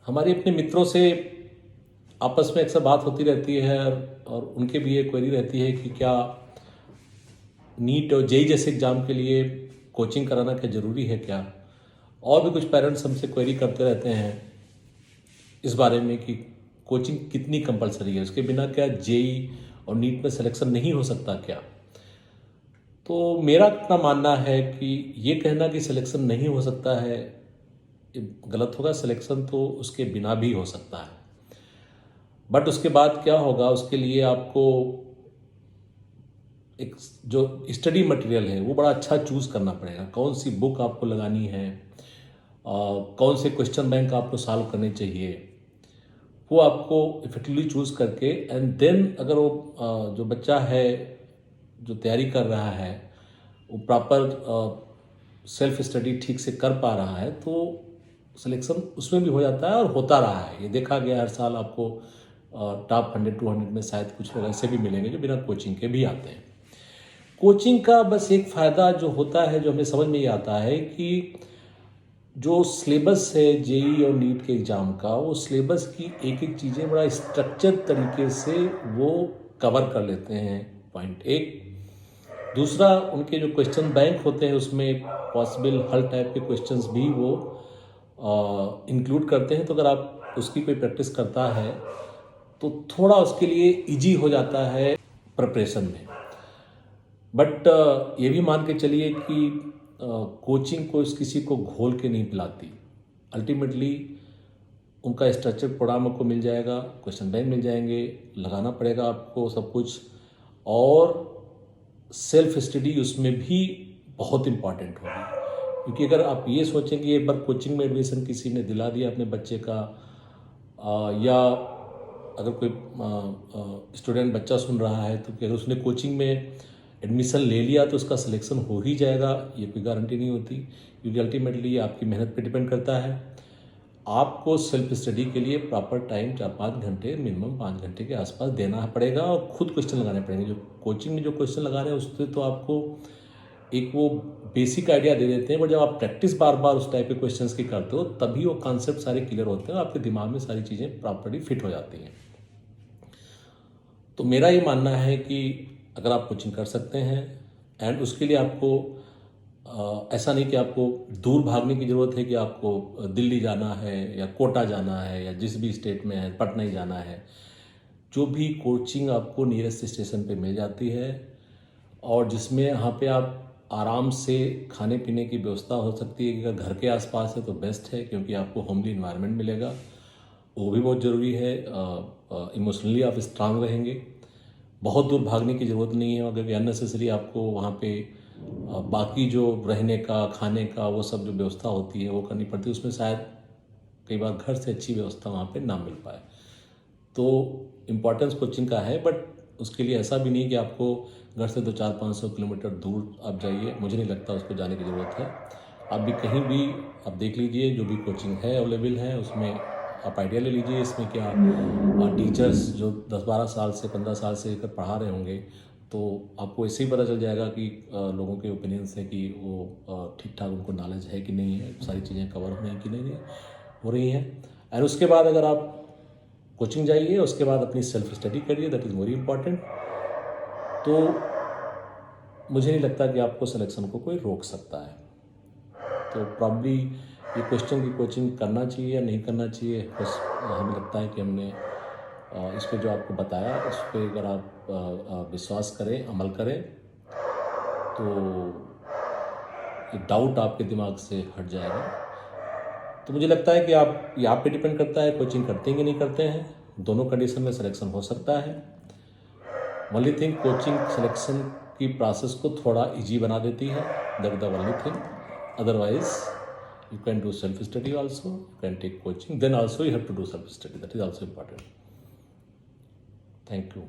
हमारी अपने मित्रों से आपस में अक्सर बात होती रहती है और उनके भी ये क्वेरी रहती है कि क्या नीट और जेई जैसे एग्ज़ाम के लिए कोचिंग कराना क्या ज़रूरी है क्या। और भी कुछ पेरेंट्स हमसे क्वेरी करते रहते हैं इस बारे में कि कोचिंग कितनी कंपलसरी है, उसके बिना क्या जेई और नीट में सिलेक्शन नहीं हो सकता क्या। तो मेरा अपना मानना है कि ये कहना कि सिलेक्शन नहीं हो सकता है ये गलत होगा। सिलेक्शन तो उसके बिना भी हो सकता है, बट उसके बाद क्या होगा, उसके लिए आपको एक जो स्टडी मटेरियल है वो बड़ा अच्छा चूज़ करना पड़ेगा। कौन सी बुक आपको लगानी है, कौन से क्वेश्चन बैंक आपको सॉल्व करने चाहिए, वो आपको इफेक्टिवली चूज़ करके एंड देन अगर वो जो बच्चा है जो तैयारी कर रहा है वो प्रॉपर सेल्फ स्टडी ठीक से कर पा रहा है तो सिलेक्शन उसमें भी हो जाता है और होता रहा है। ये देखा गया हर साल आपको टॉप 100-200 में शायद कुछ लोग ऐसे भी मिलेंगे जो बिना कोचिंग के भी आते हैं। कोचिंग का बस एक फ़ायदा जो होता है, जो हमें समझ में ये आता है कि जो सिलेबस है जेई और नीट के एग्ज़ाम का, वो सिलेबस की एक एक चीज़ें बड़ा स्ट्रक्चर तरीके से वो कवर कर लेते हैं, पॉइंट एक। दूसरा, उनके जो क्वेश्चन बैंक होते हैं उसमें पॉसिबल हल टाइप के क्वेश्चंस भी वो इंक्लूड करते हैं। तो अगर आप उसकी कोई प्रैक्टिस करता है तो थोड़ा उसके लिए इजी हो जाता है प्रिपरेशन में। बट ये भी मान के चलिए कि कोचिंग को किसी को घोल के नहीं पिलाती। अल्टीमेटली उनका स्ट्रक्चर प्रोग्राम आपको मिल जाएगा, क्वेश्चन बैंक मिल जाएंगे, लगाना पड़ेगा आपको सब कुछ। और सेल्फ स्टडी उसमें भी बहुत इम्पॉर्टेंट होगी, क्योंकि अगर आप ये सोचें कि एक बार कोचिंग में एडमिशन किसी ने दिला दिया अपने बच्चे का, या अगर कोई स्टूडेंट बच्चा सुन रहा है तो अगर उसने कोचिंग में एडमिशन ले लिया तो उसका सिलेक्शन हो ही जाएगा, ये कोई गारंटी नहीं होती। क्योंकि अल्टीमेटली ये आपकी मेहनत पे डिपेंड करता है। आपको सेल्फ स्टडी के लिए प्रॉपर टाइम 4-5 घंटे, मिनिमम 5 घंटे के आसपास देना पड़ेगा और खुद क्वेश्चन लगाने पड़ेंगे। जो कोचिंग में जो क्वेश्चन लगा रहे हैं उससे तो आपको एक वो बेसिक आइडिया दे देते हैं, बट जब आप प्रैक्टिस बार बार उस टाइप के क्वेश्चंस की करते हो तभी वो कॉन्सेप्ट सारे क्लियर होते हैं, आपके दिमाग में सारी चीज़ें प्रॉपर्ली फिट हो जाती हैं। तो मेरा ये मानना है कि अगर आप कोचिंग कर सकते हैं एंड उसके लिए आपको ऐसा नहीं कि आपको दूर भागने की ज़रूरत है कि आपको दिल्ली जाना है या कोटा जाना है या जिस भी स्टेट में है पटना ही जाना है। जो भी कोचिंग आपको नियरेस्ट स्टेशन पे मिल जाती है और जिसमें यहाँ पे आप आराम से खाने पीने की व्यवस्था हो सकती है। कि अगर घर के आसपास है तो बेस्ट है, क्योंकि आपको होमली इन्वायरमेंट मिलेगा, वो भी बहुत ज़रूरी है। इमोशनली आप स्ट्रांग रहेंगे, बहुत दूर भागने की ज़रूरत नहीं है। अगर अननेसेसरी आपको वहाँ पे बाकी जो रहने का खाने का वो सब जो व्यवस्था होती है वो करनी पड़ती है, उसमें शायद कई बार घर से अच्छी व्यवस्था वहाँ पे ना मिल पाए। तो इम्पॉर्टेंस कोचिंग का है, बट उसके लिए ऐसा भी नहीं कि आपको घर से 200-400-500 किलोमीटर दूर आप जाइए, मुझे नहीं लगता उसको जाने की ज़रूरत है। आप भी कहीं भी आप देख लीजिए, जो भी कोचिंग है अवेलेबल है उसमें आप आइडिया ले लीजिए। इसमें क्या टीचर्स जो 10-12 साल से 15 साल से लेकर पढ़ा रहे होंगे, तो आपको इससे ही पता चल जाएगा कि लोगों के ओपिनियंस है कि वो ठीक ठाक उनको नॉलेज है कि नहीं है, सारी चीज़ें कवर हो रही हैं कि नहीं हो रही हैं। एंड उसके बाद अगर आप कोचिंग जाइए, उसके बाद अपनी सेल्फ स्टडी करिए, दैट इज़ वेरी इंपॉर्टेंट। तो मुझे नहीं लगता कि आपको सिलेक्शन को कोई रोक सकता है। तो प्रॉब्ली ये क्वेश्चन की कोचिंग करना चाहिए या नहीं करना चाहिए, बस हमें लगता है कि हमने इस पे जो आपको बताया उस पर अगर आप विश्वास करें, अमल करें, तो ये डाउट आपके दिमाग से हट जाएगा। तो मुझे लगता है कि ये आप पे डिपेंड करता है, कोचिंग करते हैं कि नहीं करते हैं। दोनों कंडीशन में सिलेक्शन हो सकता है। ओनली थिंग, कोचिंग सिलेक्शन की प्रोसेस को थोड़ा इजी बना देती है, that is the only thing. Otherwise you can do self study also, you can take coaching, then also you have to do self study, that is also important. Thank you.